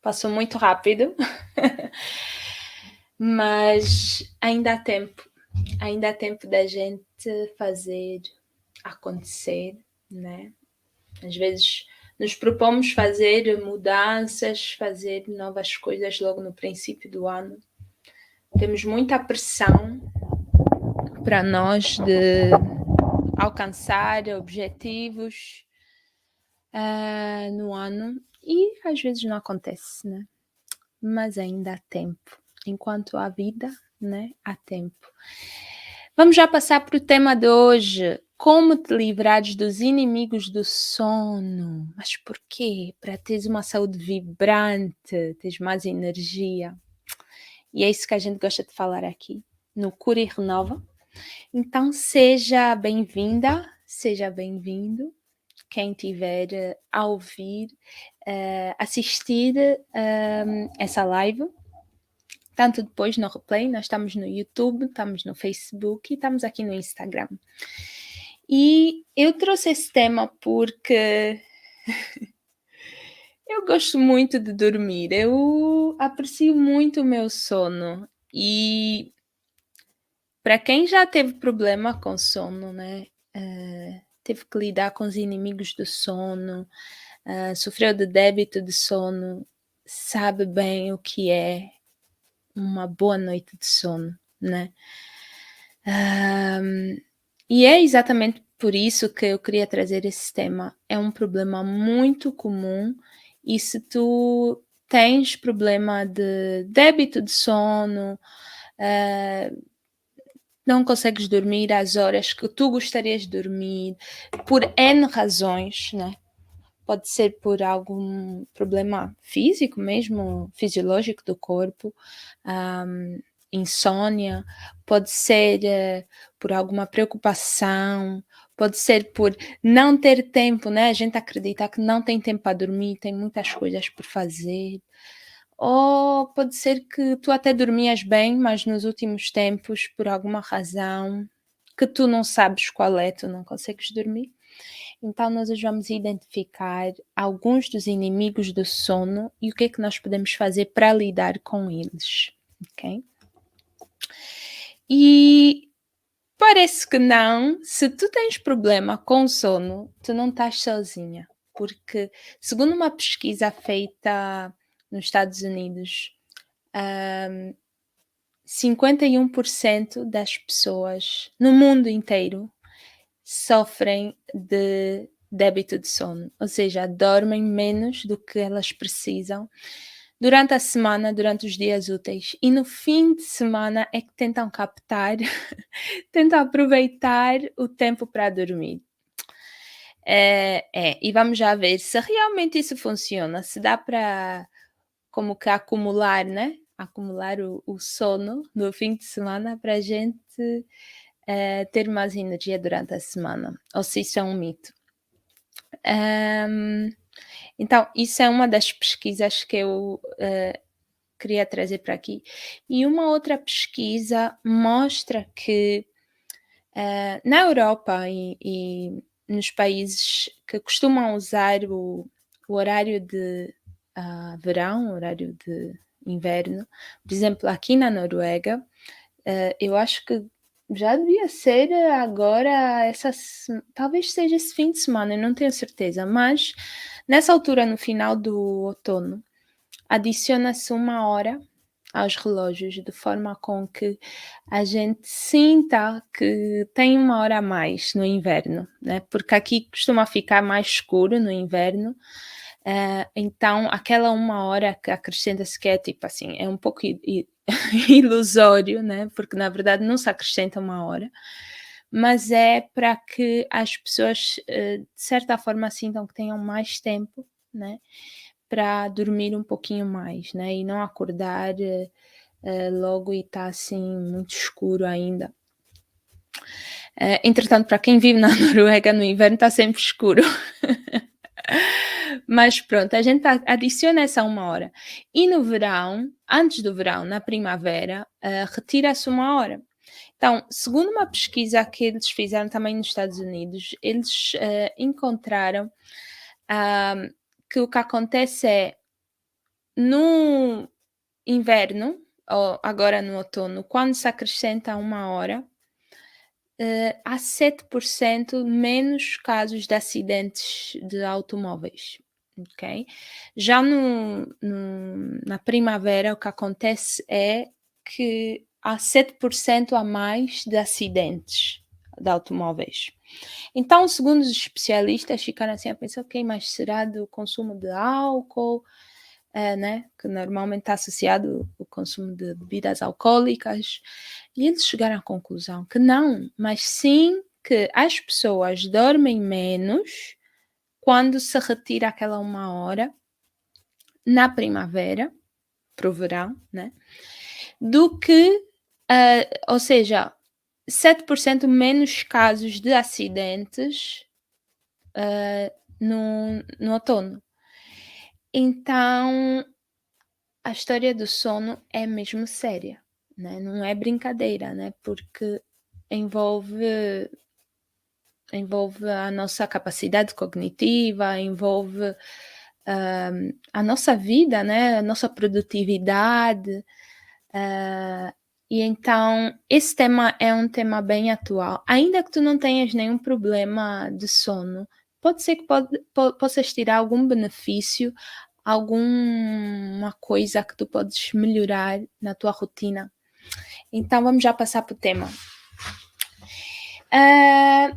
Passou muito rápido, mas ainda há tempo da gente fazer acontecer, né? Às vezes nos propomos fazer mudanças, fazer novas coisas logo no princípio do ano. Temos muita pressão para nós de alcançar objetivos no ano e às vezes não acontece, né? Mas ainda há tempo. Enquanto há vida, né? Há tempo. Vamos já passar para o tema de hoje. Como te livrares dos inimigos do sono? Mas porquê? Para teres uma saúde vibrante, teres mais energia. E é isso que a gente gosta de falar aqui, no Cura e Renova. Então, seja bem-vinda, seja bem-vindo. Quem tiver a ouvir, assistir essa live, tanto depois no replay, nós estamos no YouTube, estamos no Facebook e estamos aqui no Instagram. E eu trouxe esse tema porque eu gosto muito de dormir, eu aprecio muito o meu sono e para quem já teve problema com sono, né, teve que lidar com os inimigos do sono, sofreu de débito de sono, sabe bem o que é uma boa noite de sono, né? E é exatamente por isso que eu queria trazer esse tema. É um problema muito comum e se tu tens problema de débito de sono, não consegues dormir às horas que tu gostarias de dormir, por N razões, né? Pode ser por algum problema físico mesmo, fisiológico do corpo, insônia, pode ser por alguma preocupação, pode ser por não ter tempo, né? A gente acredita que não tem tempo para dormir, tem muitas coisas por fazer. Ou pode ser que tu até dormias bem, mas nos últimos tempos, por alguma razão que tu não sabes qual é, tu não consegues dormir. Então, nós hoje vamos identificar alguns dos inimigos do sono e o que é que nós podemos fazer para lidar com eles, ok? E parece que não, se tu tens problema com sono, tu não estás sozinha, porque segundo uma pesquisa feita nos Estados Unidos, 51% das pessoas no mundo inteiro sofrem de débito de sono, ou seja, dormem menos do que elas precisam durante a semana, durante os dias úteis, e no fim de semana é que tentam captar, tentam aproveitar o tempo para dormir. E vamos já ver se realmente isso funciona, se dá para como que acumular, né? Acumular o sono no fim de semana para a gente ter mais energia durante a semana, ou se isso é um mito. Então, isso é uma das pesquisas que eu queria trazer para aqui. E uma outra pesquisa mostra que na Europa e nos países que costumam usar o horário de verão, horário de inverno, por exemplo, aqui na Noruega, eu acho que já devia ser agora, talvez seja esse fim de semana, eu não tenho certeza, mas nessa altura, no final do outono, adiciona-se 1 hora aos relógios, de forma com que a gente sinta que tem 1 hora a mais no inverno, né? Porque aqui costuma ficar mais escuro no inverno, então aquela 1 hora que acrescenta-se, que é tipo assim, é um pouco ilusório, né? Porque na verdade não se acrescenta 1 hora, mas é para que as pessoas de certa forma sintam que tenham mais tempo, né? Para dormir um pouquinho mais, né? E não acordar logo e tá assim muito escuro ainda. Entretanto, para quem vive na Noruega no inverno está sempre escuro. Mas pronto, a gente adiciona essa 1 hora. E no verão, antes do verão, na primavera, retira-se 1 hora. Então, segundo uma pesquisa que eles fizeram também nos Estados Unidos, eles encontraram que o que acontece é, no inverno, ou agora no outono, quando se acrescenta 1 hora, há 7% menos casos de acidentes de automóveis, ok? Já na primavera, o que acontece é que há 7% a mais de acidentes de automóveis. Então, segundo os especialistas, ficaram assim a pensar: ok, mas será do consumo de álcool? Né, que normalmente está associado o consumo de bebidas alcoólicas, e eles chegaram à conclusão que não, mas sim que as pessoas dormem menos quando se retira aquela 1 hora na primavera, para o verão, né, do que, ou seja, 7% menos casos de acidentes, no outono. Então, a história do sono é mesmo séria, né, não é brincadeira, né, porque envolve a nossa capacidade cognitiva, envolve, a nossa vida, né, a nossa produtividade, hã, e então esse tema é um tema bem atual. Ainda que tu não tenhas nenhum problema de sono, pode ser que possas tirar algum benefício, alguma coisa que tu podes melhorar na tua rotina. Então vamos já passar para o tema. Hã,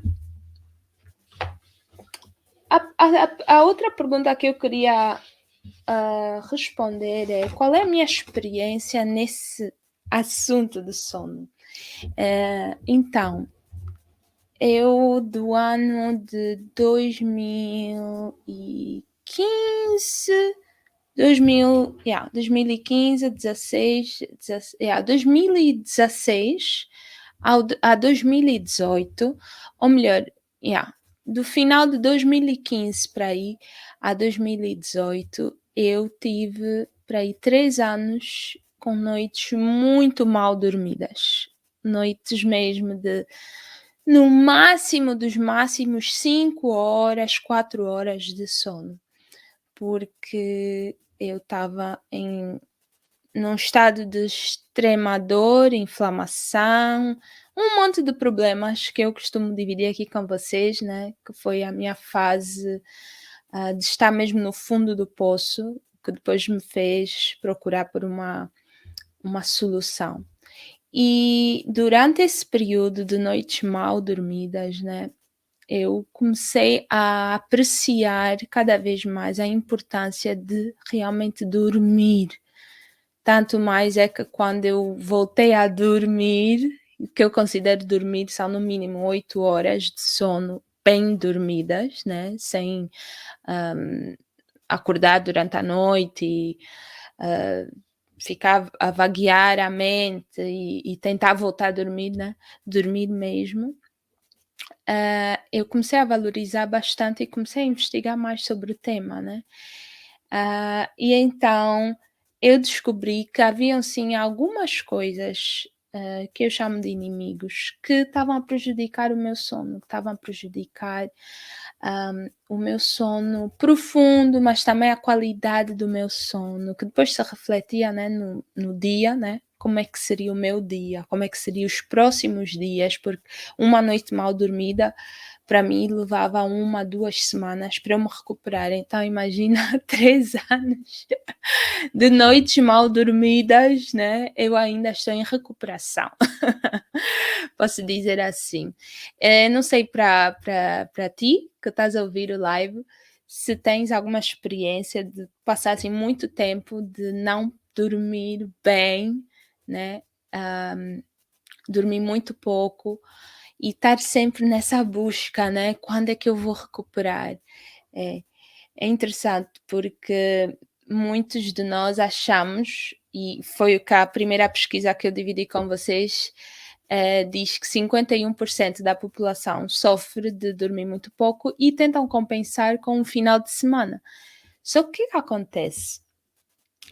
a outra pergunta que eu queria, responder é: qual é a minha experiência nesse assunto do sono? Então, eu do ano de 2015, 2015, 16, 2016 a 2018, ou melhor, do final de 2015 para aí a 2018, eu tive para aí 3 anos com noites muito mal dormidas. Noites mesmo de, no máximo dos máximos, 5 horas, 4 horas de sono, porque eu estava num estado de extrema dor, inflamação, um monte de problemas que eu costumo dividir aqui com vocês, né, que foi a minha fase, de estar mesmo no fundo do poço, que depois me fez procurar por uma solução. E durante esse período de noites mal dormidas, né, eu comecei a apreciar cada vez mais a importância de realmente dormir. Tanto mais é que quando eu voltei a dormir, o que eu considero dormir são no mínimo 8 horas de sono bem dormidas, né, sem, hã, acordar durante a noite e, hã, ficar a vaguear a mente e tentar voltar a dormir, né, dormir mesmo. Eu comecei a valorizar bastante e comecei a investigar mais sobre o tema, né. E então eu descobri que haviam sim algumas coisas, que eu chamo de inimigos, que estavam a prejudicar o meu sono, que estavam a prejudicar, o meu sono profundo, mas também a qualidade do meu sono, que depois se refletia, né, no dia, né, como é que seria o meu dia, como é que seriam os próximos dias, porque uma noite mal dormida, para mim, levava 1, 2 semanas para eu me recuperar. Então imagina 3 anos de noites mal dormidas, né, eu ainda estou em recuperação. Posso dizer assim. Não sei para ti, que estás a ouvir o live, se tens alguma experiência de passar, assim, muito tempo de não dormir bem, né, hã, dormir muito pouco e estar sempre nessa busca, né, "Quando é que eu vou recuperar?". É. É interessante porque muitos de nós achamos, e foi o que a primeira pesquisa que eu dividi com vocês, diz que 51% da população sofre de dormir muito pouco e tentam compensar com um final de semana. Só que o que acontece?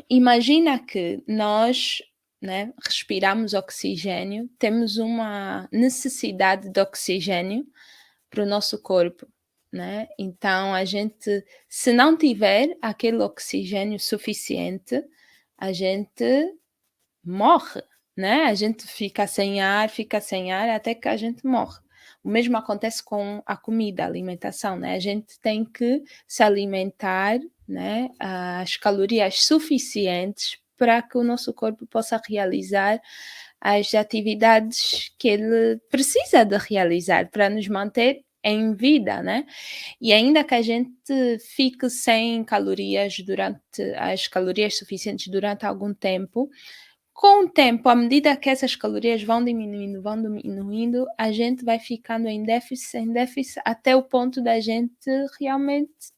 Imagina que nós, né, respiramos oxigênio, temos uma necessidade de oxigênio para o nosso corpo, né? Então a gente, se não tiver aquele oxigênio suficiente, a gente morre, né? A gente fica sem ar até que a gente morre. O mesmo acontece com a comida, a alimentação, né? A gente tem que se alimentar, né? As calorias suficientes para que o nosso corpo possa realizar as atividades que ele precisa de realizar para nos manter em vida, né? E ainda que a gente fique sem calorias durante as calorias suficientes durante algum tempo, com o tempo, à medida que essas calorias vão diminuindo, a gente vai ficando em déficit, até o ponto da gente realmente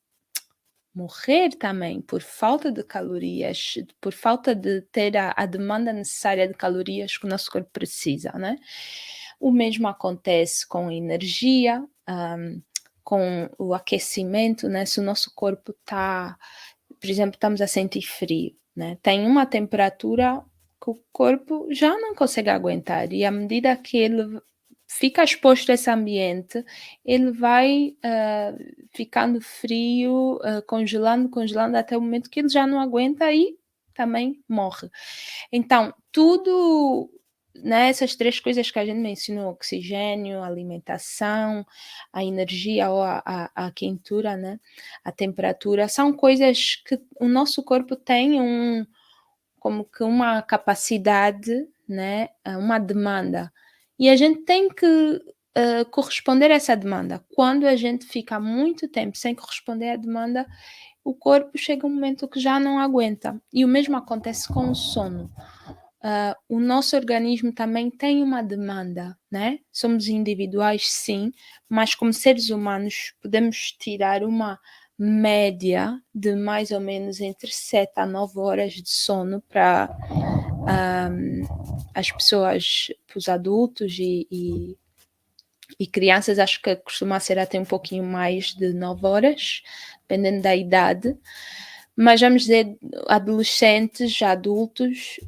morrer também, por falta de calorias, por falta de ter a demanda necessária de calorias que o nosso corpo precisa, né? O mesmo acontece com a energia, com o aquecimento, né? Se o nosso corpo está, por exemplo, estamos a sentir frio, né? Tem uma temperatura que o corpo já não consegue aguentar, e à medida que ele fica exposto a esse ambiente, ele vai ficando frio, congelando até o momento que ele já não aguenta e também morre. Então, tudo, né, essas três coisas que a gente mencionou, oxigênio, alimentação, a energia ou a quentura, né, a temperatura, são coisas que o nosso corpo tem como que uma capacidade, né, uma demanda. E a gente tem que corresponder a essa demanda. Quando a gente fica muito tempo sem corresponder à demanda, o corpo chega um momento que já não aguenta. E o mesmo acontece com o sono. O nosso organismo também tem uma demanda, né? Somos individuais, sim, mas como seres humanos podemos tirar uma média de mais ou menos entre 7 a 9 horas de sono para as pessoas, para os adultos e crianças, acho que costuma ser até um pouquinho mais de 9 horas, dependendo da idade. Mas vamos dizer, adolescentes, adultos,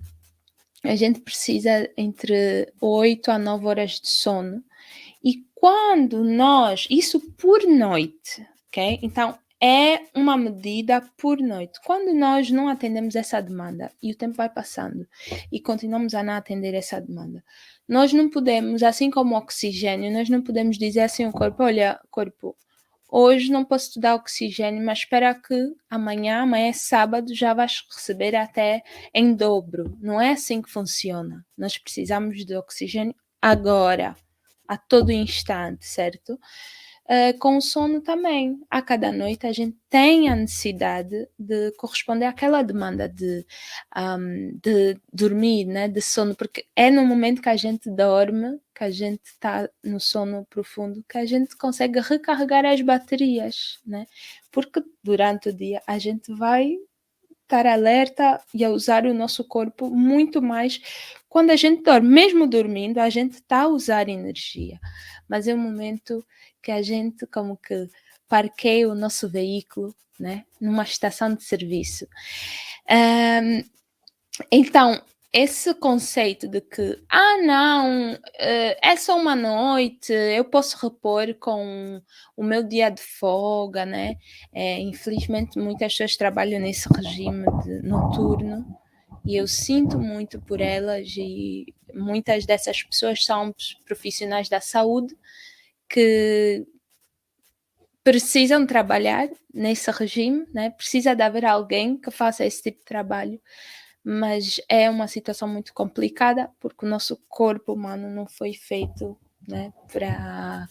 a gente precisa entre 8 a 9 horas de sono. E quando isso por noite, ok? Então, é uma medida por noite. Quando nós não atendemos essa demanda e o tempo vai passando e continuamos a não atender essa demanda, nós não podemos, assim como o oxigênio, nós não podemos dizer assim ao corpo, olha, corpo, hoje não posso te dar oxigênio, mas espera que amanhã é sábado, já vais receber até em dobro. Não é assim que funciona. Nós precisamos de oxigênio agora, a todo instante, certo? Com o sono também. A cada noite a gente tem a necessidade de corresponder àquela demanda de dormir, né, de sono, porque é no momento que a gente dorme, que a gente está no sono profundo, que a gente consegue recarregar as baterias, né? Porque durante o dia a gente vai estar alerta e a usar o nosso corpo muito mais quando a gente dorme. Mesmo dormindo, a gente está a usar energia, mas é um momento que a gente como que parqueia o nosso veículo, né, numa estação de serviço. Então, esse conceito de que, não, é só uma noite, eu posso repor com o meu dia de folga, né? Infelizmente, muitas pessoas trabalham nesse regime noturno e eu sinto muito por elas, e muitas dessas pessoas são profissionais da saúde que precisam trabalhar nesse regime, né? Precisa de haver alguém que faça esse tipo de trabalho, mas é uma situação muito complicada porque o nosso corpo humano não foi feito, né, para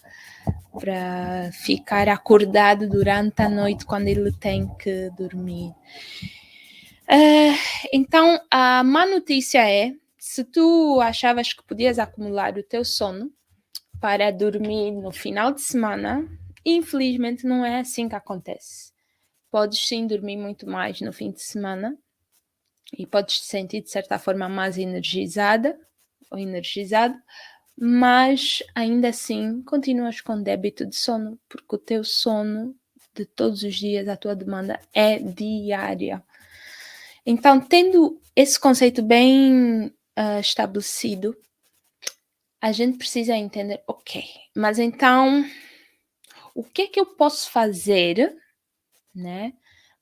ficar acordado durante a noite quando ele tem que dormir. Então, a má notícia é, se tu achavas que podias acumular o teu sono para dormir no final de semana, infelizmente não é assim que acontece. Podes sim dormir muito mais no fim de semana e podes te sentir de certa forma mais energizada ou energizado, mas ainda assim continuas com débito de sono, porque o teu sono de todos os dias, a tua demanda é diária. Então, tendo esse conceito bem estabelecido, a gente precisa entender, ok, mas então o que é que eu posso fazer, né?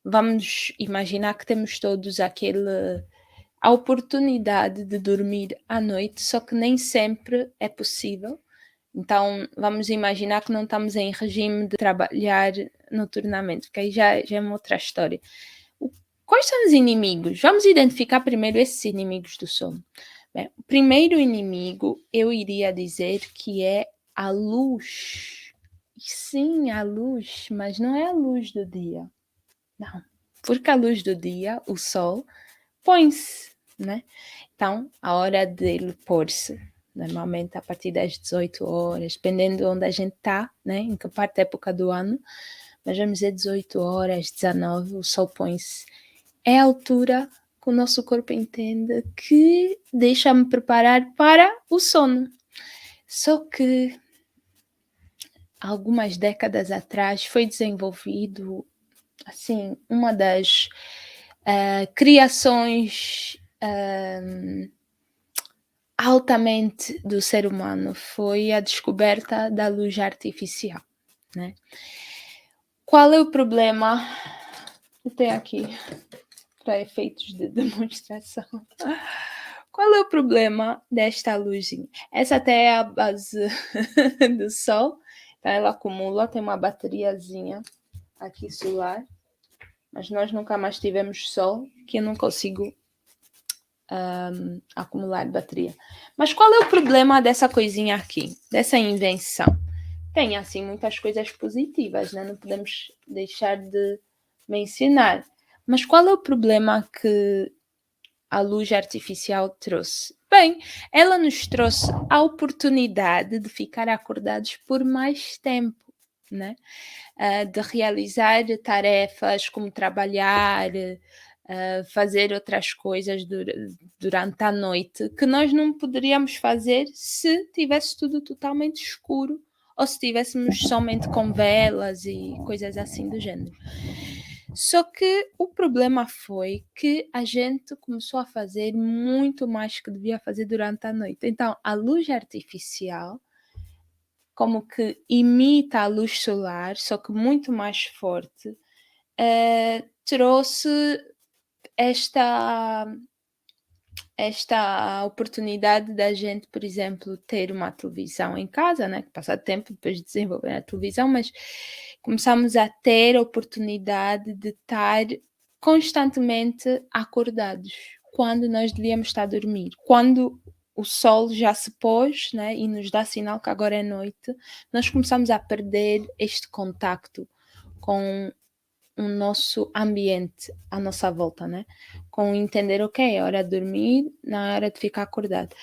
Vamos imaginar que temos todos a oportunidade de dormir à noite, só que nem sempre é possível. Então, vamos imaginar que não estamos em regime de trabalhar noturnamente, porque aí já é uma outra história. Quais são os inimigos? Vamos identificar primeiro esses inimigos do sono. Bem, o primeiro inimigo eu iria dizer que é a luz. Sim, a luz, mas não é a luz do dia. Não, porque a luz do dia, o sol, põe-se, né? Então, a hora dele pôr-se, normalmente a partir das 18 horas, dependendo de onde a gente está, né? Em que parte da época do ano, mas vamos dizer 18 horas, 19, o sol põe-se. É a altura que o nosso corpo entende que deixa-me preparar para o sono. Só que algumas décadas atrás foi desenvolvido assim uma das criações altamente do ser humano foi a descoberta da luz artificial, né? Qual é o problema? Eu tenho aqui para efeitos de demonstração. Qual é o problema desta luzinha? Essa até é a base do sol, então ela acumula, tem uma bateriazinha aqui solar, mas nós nunca mais tivemos sol, que eu não consigo acumular bateria. Mas qual é o problema dessa coisinha aqui, dessa invenção? Tem, assim, muitas coisas positivas, né? Não podemos deixar de mencionar. Mas qual é o problema que a luz artificial trouxe? Bem, ela nos trouxe a oportunidade de ficar acordados por mais tempo, né? De realizar tarefas como trabalhar, fazer outras coisas durante a noite que nós não poderíamos fazer se tivesse tudo totalmente escuro ou se estivéssemos somente com velas e coisas assim do género. Só que o problema foi que a gente começou a fazer muito mais que devia fazer durante a noite. Então, a luz artificial, como que imita a luz solar, só que muito mais forte, trouxe esta oportunidade da gente, por exemplo, ter uma televisão em casa, né, que passa tempo depois de desenvolver a televisão, mas começamos a ter a oportunidade de estar constantemente acordados, quando nós devíamos estar a dormir. Quando o sol já se pôs, né, e nos dá sinal que agora é noite, nós começamos a perder este contacto com o nosso ambiente à nossa volta, né? Com entender, ok, é hora de dormir, não é hora de ficar acordado.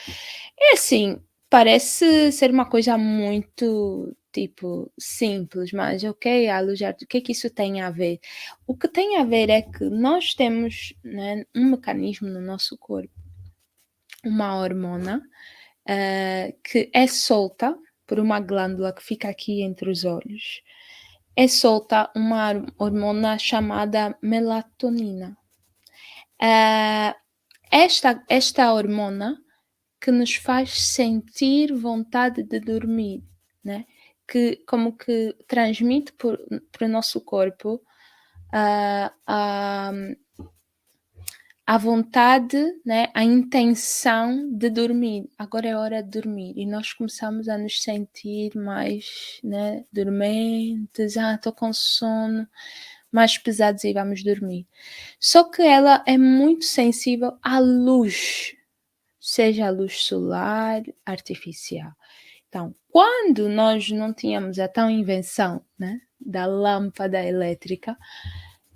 É assim, parece ser uma coisa muito, tipo, simples, mas ok, a luz, o que é que isso tem a ver? O que tem a ver é que nós temos, né, um mecanismo no nosso corpo, uma hormona, que é solta por uma glândula que fica aqui entre os olhos, é solta uma hormona chamada melatonina. Ah, esta hormona que nos faz sentir vontade de dormir, né? Que como que transmite para o nosso corpo ah, a, a vontade, né, a intenção de dormir. Agora é hora de dormir e nós começamos a nos sentir mais, né, dormentes, estou com sono, mais pesados e vamos dormir. Só que ela é muito sensível à luz, seja a luz solar, artificial. Então, quando nós não tínhamos a tal invenção, né, da lâmpada elétrica,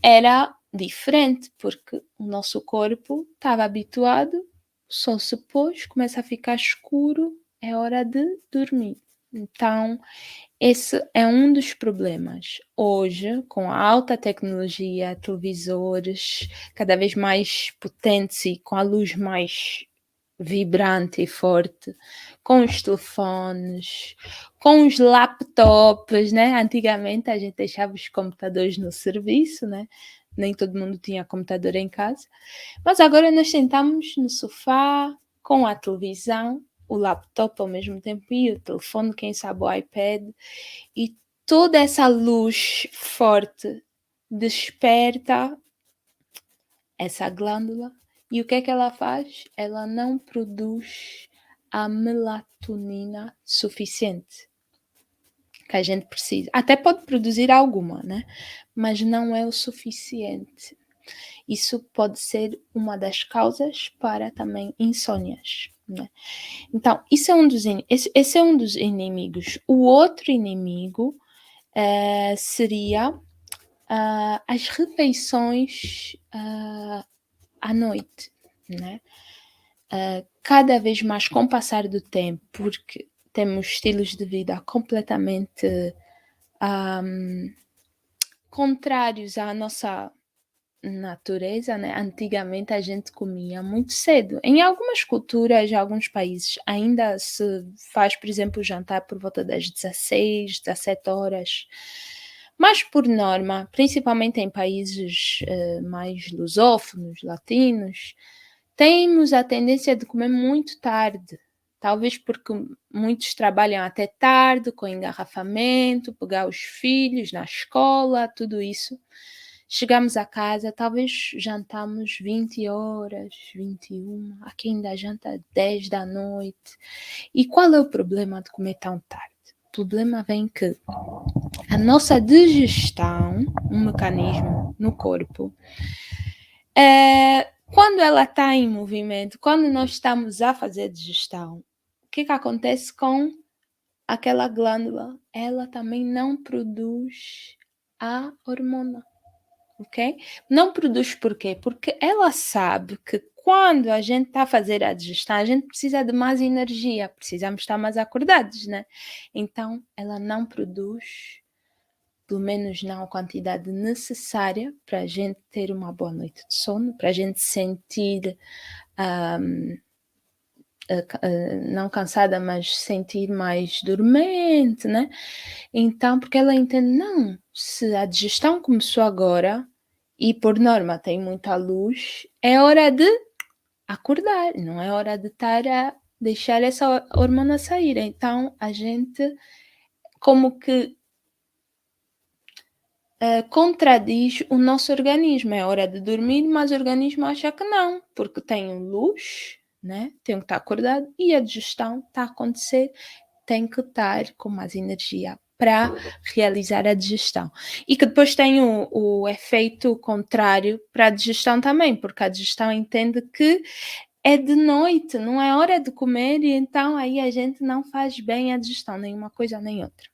era diferente, porque o nosso corpo estava habituado, o sol se pôs, começa a ficar escuro, é hora de dormir. Então, esse é um dos problemas. Hoje, com a alta tecnologia, televisores cada vez mais potentes e com a luz mais vibrante e forte, com os telefones, com os laptops, né? Antigamente a gente deixava os computadores no serviço, né? Nem todo mundo tinha computador em casa. Mas agora nós sentamos no sofá com a televisão, o laptop ao mesmo tempo e o telefone, quem sabe o iPad, e toda essa luz forte desperta essa glândula e o que é que ela faz? Ela não produz a melatonina suficiente que a gente precisa. Até pode produzir alguma, né? Mas não é o suficiente. Isso pode ser uma das causas para também insônias, né? Então, esse é um dos inimigos. O outro inimigo seria as refeições à noite, né? Cada vez mais com o passar do tempo, porque temos estilos de vida completamente contrários à nossa natureza, né? Antigamente a gente comia muito cedo. Em algumas culturas, em alguns países, ainda se faz, por exemplo, o jantar por volta das 16, 17 horas. Mas, por norma, principalmente em países mais lusófonos, latinos, temos a tendência de comer muito tarde. Talvez porque muitos trabalham até tarde, com engarrafamento, pegar os filhos na escola, tudo isso. Chegamos a casa, talvez jantamos 20 horas, 21, há quem ainda janta 10 da noite. E qual é o problema de comer tão tarde? O problema vem que a nossa digestão, um mecanismo no corpo, quando ela está em movimento, quando nós estamos a fazer digestão, o que acontece com aquela glândula? Ela também não produz a hormona. Ok? Não produz por quê? Porque ela sabe que quando a gente está a fazer a digestão, a gente precisa de mais energia, precisamos estar mais acordados, né? Então, ela não produz, pelo menos não a quantidade necessária para a gente ter uma boa noite de sono, para a gente sentir, não cansada, mas sentir mais dormente, né? Então, porque ela entende, não, se a digestão começou agora, e por norma tem muita luz, é hora de acordar, não é hora de estar a deixar essa hormona sair. Então a gente como que contradiz o nosso organismo. É hora de dormir, mas o organismo acha que não, porque tem luz, né? Tem que estar acordado e a digestão está a acontecer, tem que estar com mais energia para realizar a digestão. E que depois tem o efeito contrário para a digestão também, porque a digestão entende que é de noite, não é hora de comer, e então aí a gente não faz bem a digestão, nem uma coisa nem outra.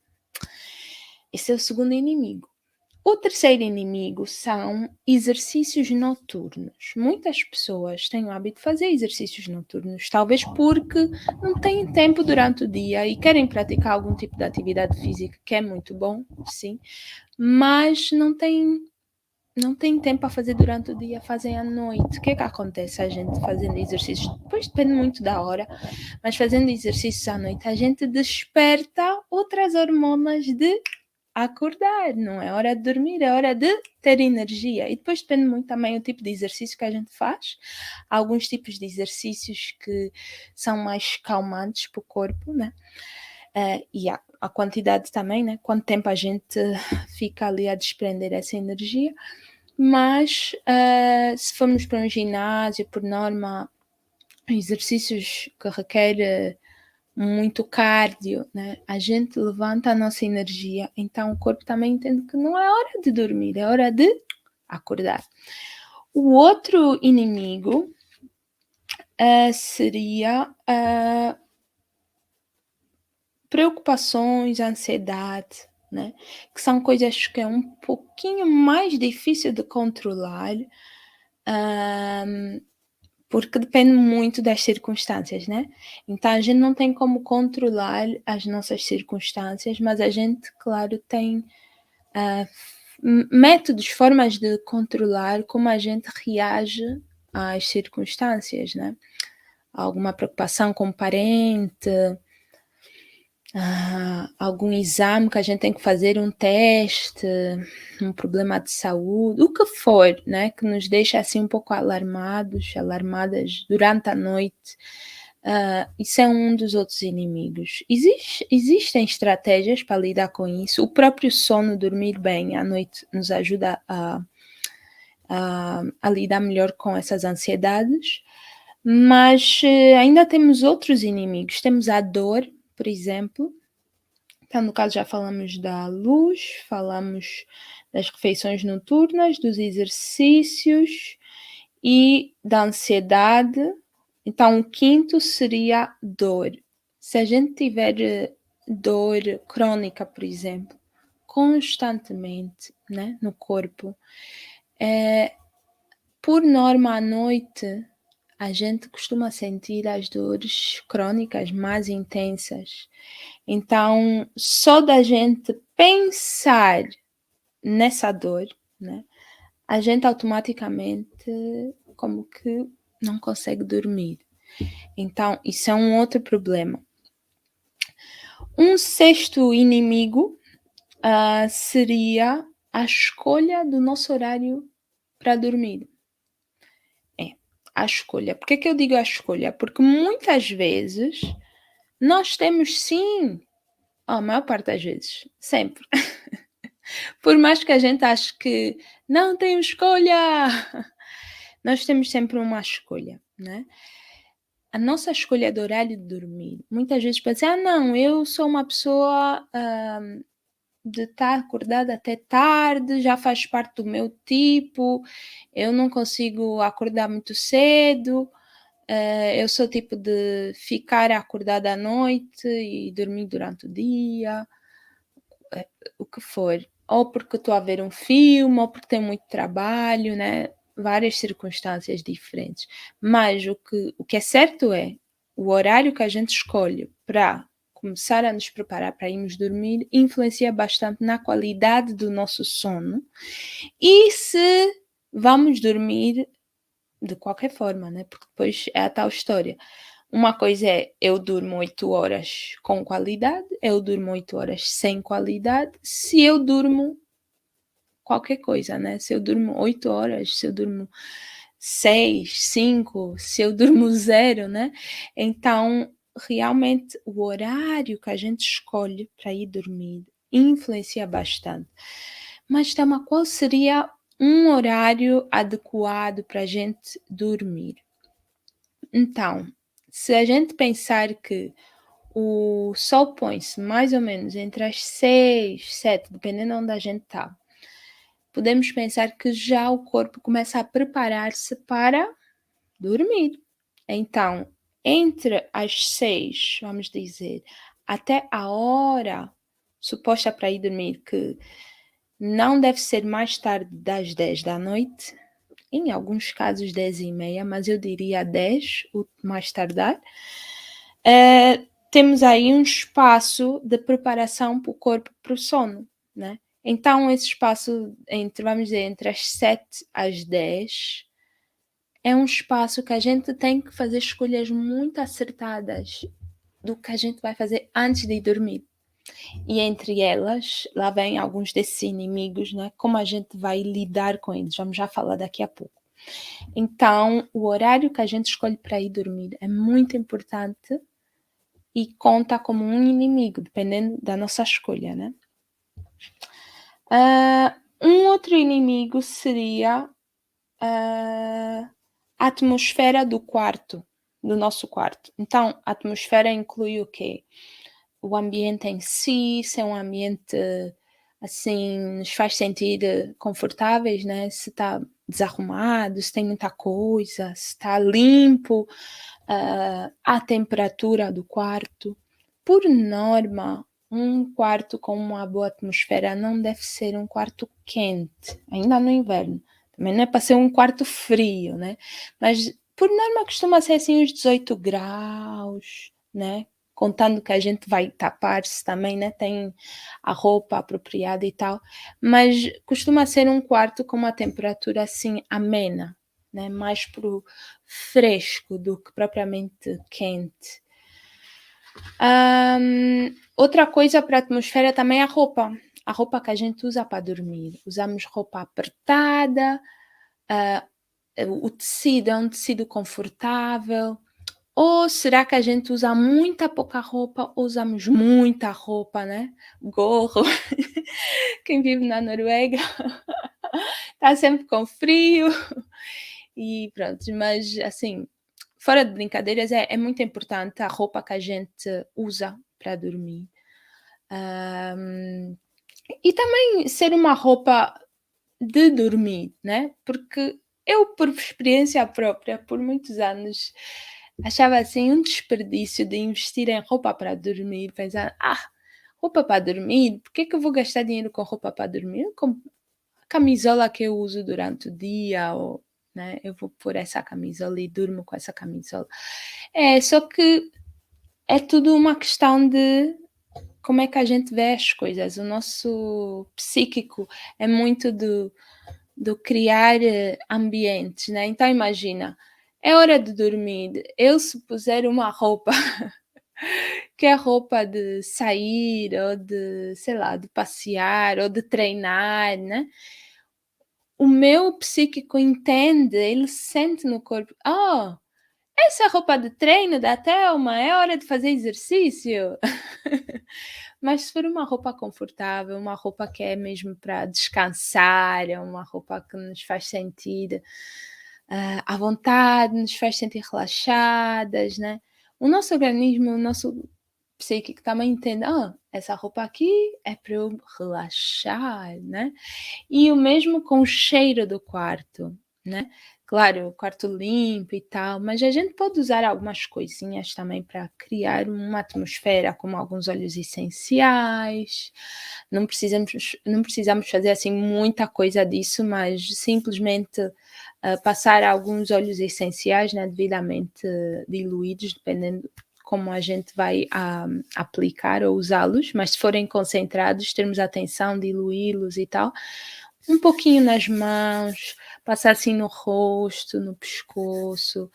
Esse é o segundo inimigo. O terceiro inimigo são exercícios noturnos. Muitas pessoas têm o hábito de fazer exercícios noturnos, talvez porque não têm tempo durante o dia e querem praticar algum tipo de atividade física, que é muito bom, sim, mas não têm tempo para fazer durante o dia, fazem à noite. O que é que acontece a gente fazendo exercícios? Depois depende muito da hora, mas fazendo exercícios à noite, a gente desperta outras hormonas de acordar, não é hora de dormir, é hora de ter energia. E depois depende muito também do tipo de exercício que a gente faz. Há alguns tipos de exercícios que são mais calmantes para o corpo, né? E a quantidade também, né? Quanto tempo a gente fica ali a desprender essa energia. Mas se formos para um ginásio, por norma, exercícios que requerem muito cardio, né? A gente levanta a nossa energia, então o corpo também entende que não é hora de dormir, é hora de acordar. O outro inimigo seria preocupações, ansiedade, né? Que são coisas que é um pouquinho mais difícil de controlar, porque depende muito das circunstâncias, né? Então a gente não tem como controlar as nossas circunstâncias, mas a gente, claro, tem métodos, formas de controlar como a gente reage às circunstâncias, né? Alguma preocupação com o parente, algum exame que a gente tem que fazer, um teste, um problema de saúde, o que for, né, que nos deixa assim um pouco alarmadas durante a noite. Isso é um dos outros inimigos. Existem estratégias para lidar com isso. O próprio sono, dormir bem à noite, nos ajuda a lidar melhor com essas ansiedades, mas ainda temos outros inimigos. Temos a dor, por exemplo. Então, no caso, já falamos da luz, falamos das refeições noturnas, dos exercícios e da ansiedade. Então, o quinto seria dor. Se a gente tiver dor crônica, por exemplo, constantemente, né, no corpo, por norma à noite, a gente costuma sentir as dores crônicas mais intensas. Então, só da gente pensar nessa dor, né, a gente automaticamente como que não consegue dormir. Então, isso é um outro problema. Um sexto inimigo seria a escolha do nosso horário para dormir. A escolha. Por que eu digo a escolha? Porque muitas vezes nós temos sim, a maior parte das vezes, sempre, por mais que a gente ache que não tem escolha, nós temos sempre uma escolha, né? A nossa escolha do horário de dormir, muitas vezes pensa, não, eu sou uma pessoa de estar acordada até tarde, já faz parte do meu tipo, eu não consigo acordar muito cedo, eu sou tipo de ficar acordada à noite e dormir durante o dia, o que for. Ou porque estou a ver um filme, ou porque tenho muito trabalho, né? Várias circunstâncias diferentes. Mas o que é certo é o horário que a gente escolhe para começar a nos preparar para irmos dormir influencia bastante na qualidade do nosso sono e se vamos dormir de qualquer forma, né? Porque depois é a tal história. Uma coisa é eu durmo 8 horas com qualidade, eu durmo 8 horas sem qualidade, se eu durmo qualquer coisa, né? Se eu durmo 8 horas, se eu durmo 6, 5, se eu durmo zero, né? Então, realmente, o horário que a gente escolhe para ir dormir influencia bastante. Mas, Tama, qual seria um horário adequado para a gente dormir? Então, se a gente pensar que o sol põe-se mais ou menos entre as 6, 7, dependendo de onde a gente está, podemos pensar que já o corpo começa a preparar-se para dormir. Então, entre as 6, vamos dizer, até a hora suposta para ir dormir, que não deve ser mais tarde das 10 da noite, em alguns casos 10h30, mas eu diria 10, o mais tardar, temos aí um espaço de preparação para o corpo para o sono, né? Então, esse espaço entre, vamos dizer, entre as 7 às 10 é um espaço que a gente tem que fazer escolhas muito acertadas do que a gente vai fazer antes de ir dormir. E entre elas, lá vem alguns desses inimigos, né? Como a gente vai lidar com eles, vamos já falar daqui a pouco. Então, o horário que a gente escolhe para ir dormir é muito importante e conta como um inimigo, dependendo da nossa escolha, né? Um outro inimigo seria a atmosfera do quarto, do nosso quarto. Então, a atmosfera inclui o quê? O ambiente em si, se é um ambiente assim, nos faz sentir confortáveis, né? Se está desarrumado, se tem muita coisa, se está limpo, a temperatura do quarto. Por norma, um quarto com uma boa atmosfera não deve ser um quarto quente, ainda no inverno. Também não é para ser um quarto frio, né? Mas por norma costuma ser assim uns 18 graus, né? Contando que a gente vai tapar-se também, né? Tem a roupa apropriada e tal, mas costuma ser um quarto com uma temperatura assim amena, né? Mais pro fresco do que propriamente quente. Outra coisa para a atmosfera também é a roupa que a gente usa para dormir. Usamos roupa apertada, o tecido é um tecido confortável, Ou será que a gente usa muita pouca roupa ou usamos muita roupa, né? Gorro. Quem vive na Noruega está sempre com frio e pronto. Mas assim, fora de brincadeiras, é muito importante a roupa que a gente usa para dormir. Ahm, e também ser uma roupa de dormir, né? Porque eu, por experiência própria, por muitos anos, achava assim um desperdício de investir em roupa para dormir, pensar, roupa para dormir, por que é que eu vou gastar dinheiro com roupa para dormir? Com a camisola que eu uso durante o dia, ou, né, eu vou pôr essa camisola e durmo com essa camisola. Só que é tudo uma questão de como é que a gente vê as coisas. O nosso psíquico é muito do criar ambientes, né? Então imagina, é hora de dormir. Eu se puser uma roupa que é roupa de sair ou de, sei lá, de passear ou de treinar, né? O meu psíquico entende, ele sente no corpo, essa é a roupa de treino da Thelma, é hora de fazer exercício. Mas se for uma roupa confortável, uma roupa que é mesmo para descansar, é uma roupa que nos faz sentir à vontade, nos faz sentir relaxadas, né? O nosso organismo, o nosso psíquico também entende, essa roupa aqui é para eu relaxar, né? E o mesmo com o cheiro do quarto, né? Claro, o quarto limpo e tal, mas a gente pode usar algumas coisinhas também para criar uma atmosfera, como alguns óleos essenciais. Não precisamos fazer assim muita coisa disso, mas simplesmente passar alguns óleos essenciais, né, devidamente diluídos, dependendo como a gente vai aplicar ou usá-los, mas se forem concentrados, termos atenção, diluí-los e tal, um pouquinho nas mãos, passar assim no rosto, no pescoço,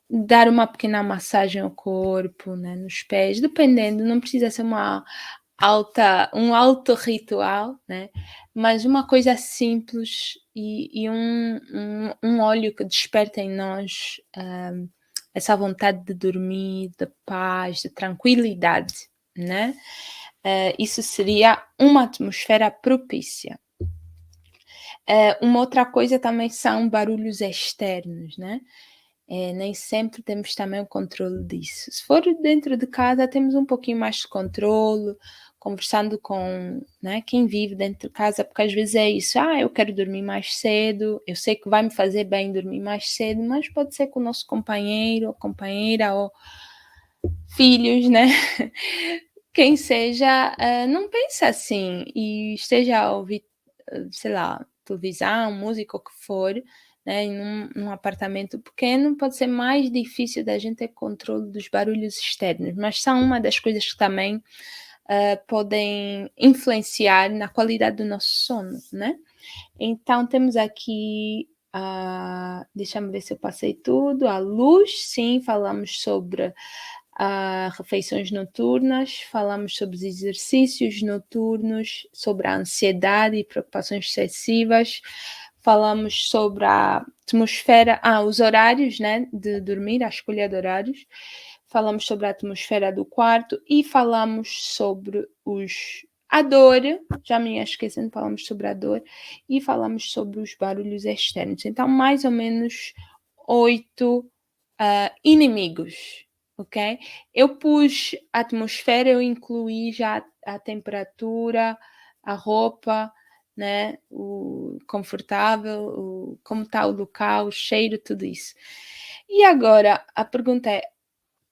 dar uma pequena massagem ao corpo, né, nos pés, dependendo, não precisa ser um alto ritual, né, mas uma coisa simples e um óleo que desperta em nós, essa vontade de dormir, de paz, de tranquilidade, né, isso seria uma atmosfera propícia. Uma outra coisa também são barulhos externos, né? Nem sempre temos também o controle disso. Se for dentro de casa, temos um pouquinho mais de controle, conversando com, né, quem vive dentro de casa, porque às vezes é isso, eu quero dormir mais cedo, eu sei que vai me fazer bem dormir mais cedo, mas pode ser que o nosso companheiro ou companheira ou filhos, né? Quem seja, não pense assim e esteja a ouvir, sei lá, televisão, música, o que for, né, num apartamento pequeno, pode ser mais difícil da gente ter controle dos barulhos externos, mas são uma das coisas que também podem influenciar na qualidade do nosso sono, né? Então temos aqui deixa-me ver se eu passei tudo. A luz, sim, falamos sobre refeições noturnas, falamos sobre os exercícios noturnos, sobre a ansiedade e preocupações excessivas, falamos sobre a atmosfera, os horários, né, de dormir, a escolha de horários, falamos sobre a atmosfera do quarto e falamos sobre a dor, já me ia esquecendo, falamos sobre a dor e falamos sobre os barulhos externos. Então, mais ou menos 8 inimigos, ok? Eu pus a atmosfera, eu incluí já a temperatura, a roupa, né? O confortável, como está o local, o cheiro, tudo isso. E agora a pergunta é: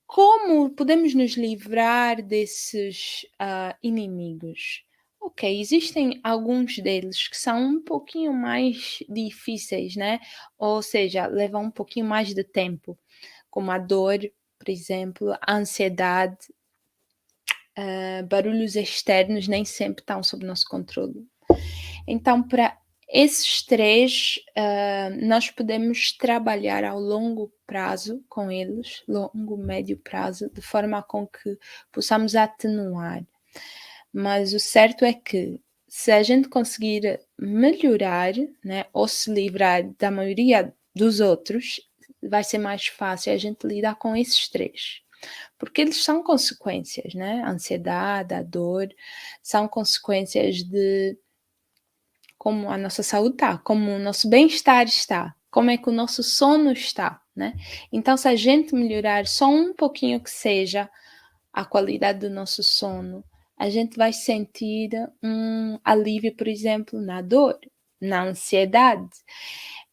como podemos nos livrar desses inimigos? Ok, existem alguns deles que são um pouquinho mais difíceis, né? Ou seja, levam um pouquinho mais de tempo, como a dor, por exemplo, a ansiedade, barulhos externos nem sempre estão sob nosso controle. Então, para esses três, nós podemos trabalhar ao longo prazo com eles, longo, médio prazo, de forma com que possamos atenuar. Mas o certo é que, se a gente conseguir melhorar, né, ou se livrar da maioria dos outros, vai ser mais fácil a gente lidar com esses 3. Porque eles são consequências, né? A ansiedade, a dor, são consequências de como a nossa saúde está, como o nosso bem-estar está, como é que o nosso sono está, né? Então, se a gente melhorar só um pouquinho que seja a qualidade do nosso sono, a gente vai sentir um alívio, por exemplo, na dor, na ansiedade.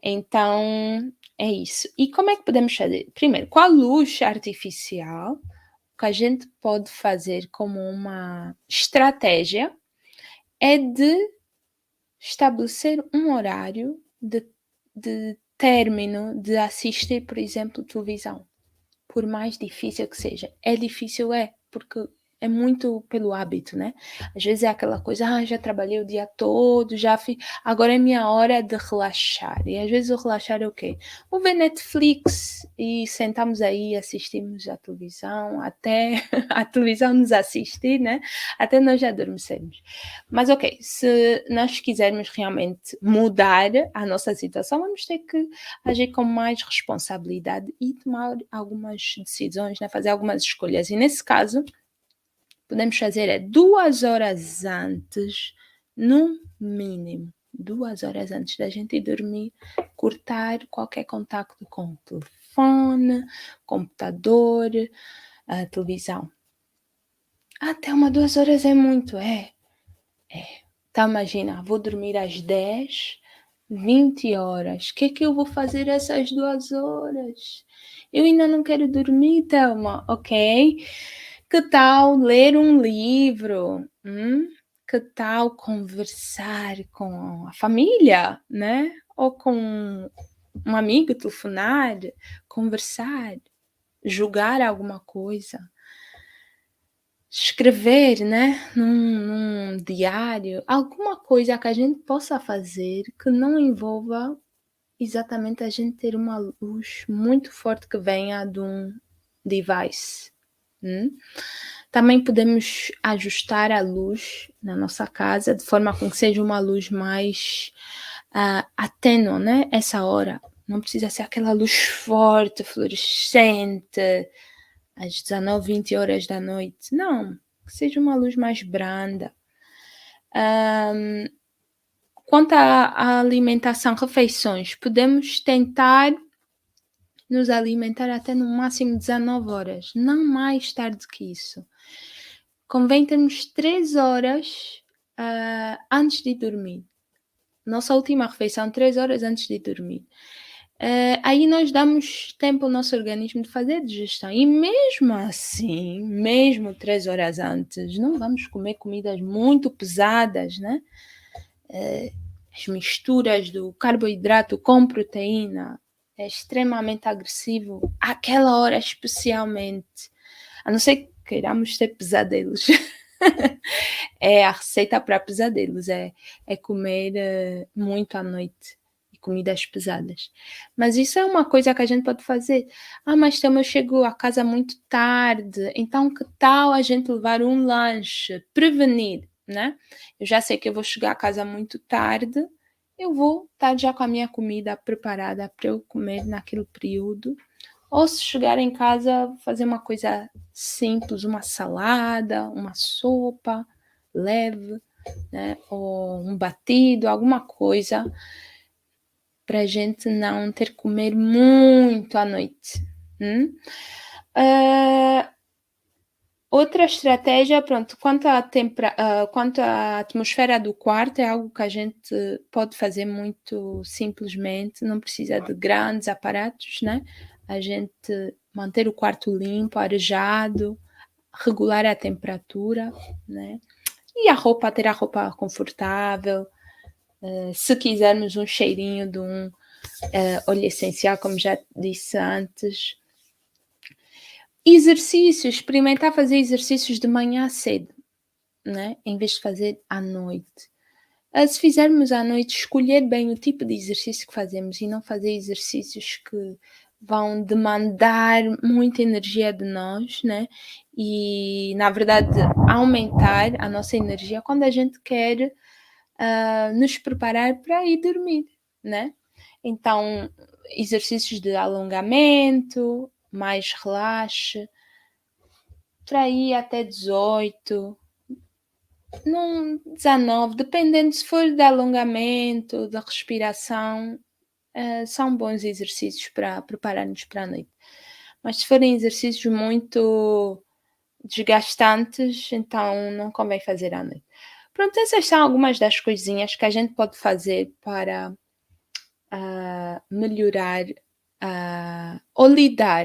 Então, é isso. E como é que podemos fazer? Primeiro, com a luz artificial, o que a gente pode fazer como uma estratégia é de estabelecer um horário de término de assistir, por exemplo, televisão. Por mais difícil que seja. É difícil, porque é muito pelo hábito, né? Às vezes é aquela coisa, já trabalhei o dia todo, agora é minha hora de relaxar. E às vezes o relaxar é o quê? Vou ver Netflix e sentamos aí, assistimos a televisão, até a televisão nos assistir, né? Até nós já adormecemos. Mas ok, se nós quisermos realmente mudar a nossa situação, vamos ter que agir com mais responsabilidade e tomar algumas decisões, né? Fazer algumas escolhas. E nesse caso, podemos fazer 2 horas antes, no mínimo, 2 horas antes da gente ir dormir, cortar qualquer contacto com o telefone, computador, a televisão. Até 2 horas é muito, Então imagina, vou dormir às 10, 20 horas. O que é que eu vou fazer essas 2 horas? Eu ainda não quero dormir, Thelma. Ok. Que tal ler um livro? Que tal conversar com a família, né? Ou com um amigo, telefonar, conversar, jogar alguma coisa. Escrever, né, num diário, alguma coisa que a gente possa fazer que não envolva exatamente a gente ter uma luz muito forte que venha de um device. Também podemos ajustar a luz na nossa casa de forma com que seja uma luz mais atênue, né, essa hora. Não precisa ser aquela luz forte, fluorescente, às 19, 20 horas da noite. Não, que seja uma luz mais branda. Quanto à alimentação, refeições, podemos tentar nos alimentar até no máximo 19 horas, não mais tarde que isso. Convém termos 3 horas antes de dormir. Nossa última refeição, 3 horas antes de dormir. Aí nós damos tempo ao nosso organismo de fazer a digestão. E mesmo assim, mesmo 3 horas antes, não vamos comer comidas muito pesadas, né? As misturas do carboidrato com proteína é extremamente agressivo. Àquela hora especialmente. A não ser que queiramos ter pesadelos. É a receita para pesadelos, é comer muito à noite e comidas pesadas. Mas isso é uma coisa que a gente pode fazer. Mas Thelma, eu chego a casa muito tarde, então que tal a gente levar um lanche? Prevenir, né? Eu já sei que eu vou chegar a casa muito tarde, eu vou estar já com a minha comida preparada para eu comer naquele período. Ou se chegar em casa, fazer uma coisa simples, uma salada, uma sopa leve, né? Ou um batido, alguma coisa para a gente não ter que comer muito à noite. Outra estratégia, pronto, quanto à atmosfera do quarto, é algo que a gente pode fazer muito simplesmente, não precisa de grandes aparatos, né? A gente manter o quarto limpo, arejado, regular a temperatura, né? E ter a roupa confortável, se quisermos um cheirinho de um óleo essencial, como já disse antes. Exercícios, experimentar fazer exercícios de manhã cedo, né? Em vez de fazer à noite. Se fizermos à noite, escolher bem o tipo de exercício que fazemos e não fazer exercícios que vão demandar muita energia de nós, né? E, na verdade, aumentar a nossa energia quando a gente quer nos preparar para ir dormir, né? Então, exercícios de alongamento, mais relaxe, para aí até 18, não 19, dependendo se for de alongamento, da respiração, são bons exercícios para preparar-nos para a noite. Mas se forem exercícios muito desgastantes, então não convém fazer à noite. Pronto, essas são algumas das coisinhas que a gente pode fazer para melhorar ou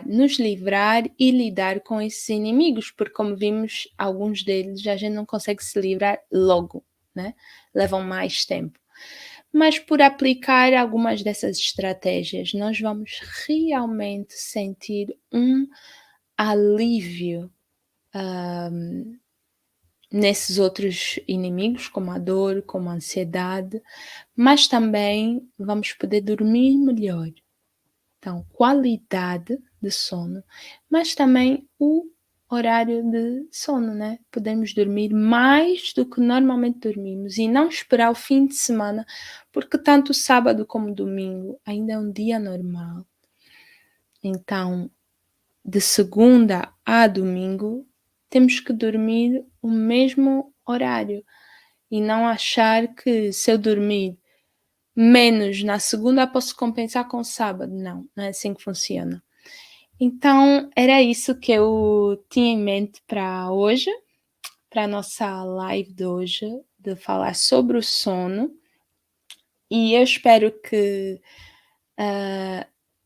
nos livrar e lidar com esses inimigos, porque como vimos, alguns deles a gente não consegue se livrar logo, né? Levam mais tempo. Mas por aplicar algumas dessas estratégias, nós vamos realmente sentir um alívio nesses outros inimigos, como a dor, como a ansiedade, mas também vamos poder dormir melhor. Então, qualidade de sono, mas também o horário de sono, né? Podemos dormir mais do que normalmente dormimos e não esperar o fim de semana, porque tanto sábado como domingo ainda é um dia normal. Então, de segunda a domingo, temos que dormir o mesmo horário e não achar que se eu dormir menos na segunda posso compensar com o sábado. Não, não é assim que funciona. Então, era isso que eu tinha em mente para hoje, para a nossa live de hoje, de falar sobre o sono. E eu espero que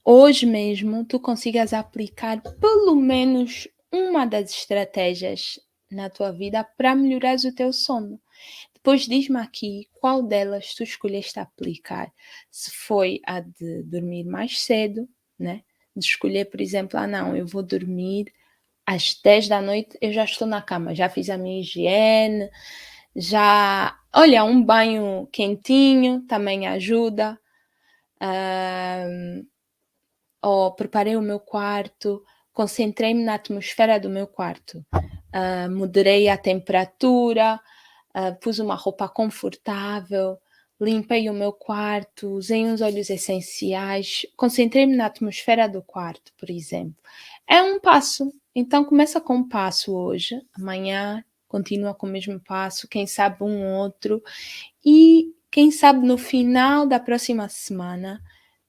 hoje mesmo tu consigas aplicar pelo menos uma das estratégias na tua vida para melhorar o teu sono. Depois diz-me aqui qual delas tu escolheste aplicar. Se foi a de dormir mais cedo, né? De escolher, por exemplo, não, eu vou dormir às 10 da noite, eu já estou na cama, já fiz a minha higiene, olha, um banho quentinho também ajuda. Ou preparei o meu quarto, concentrei-me na atmosfera do meu quarto, moderei a temperatura, pus uma roupa confortável, limpei o meu quarto, usei uns óleos essenciais, concentrei-me na atmosfera do quarto, por exemplo. É um passo, então começa com um passo hoje, amanhã continua com o mesmo passo, quem sabe um outro, e quem sabe no final da próxima semana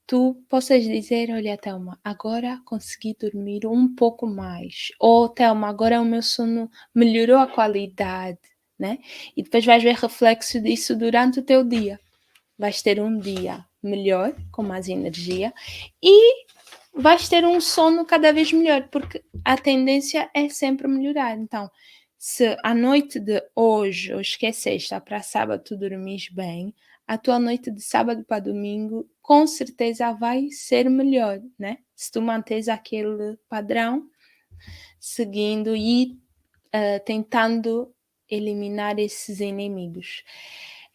tu possas dizer: "Olha, Telma, agora consegui dormir um pouco mais", ou "Telma, agora o meu sono melhorou a qualidade", né, e depois vais ver reflexo disso durante o teu dia. Vais ter um dia melhor, com mais energia, e vais ter um sono cada vez melhor, porque a tendência é sempre melhorar. Então, se a noite de hoje que é sexta, para sábado tu dormires bem, a tua noite de sábado para domingo com certeza vai ser melhor, né? Se tu manteres aquele padrão, seguindo e tentando eliminar esses inimigos.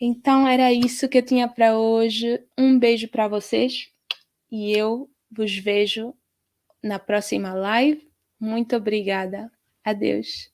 Então era isso que eu tinha para hoje. Um beijo para vocês e eu vos vejo na próxima live. Muito obrigada. Adeus.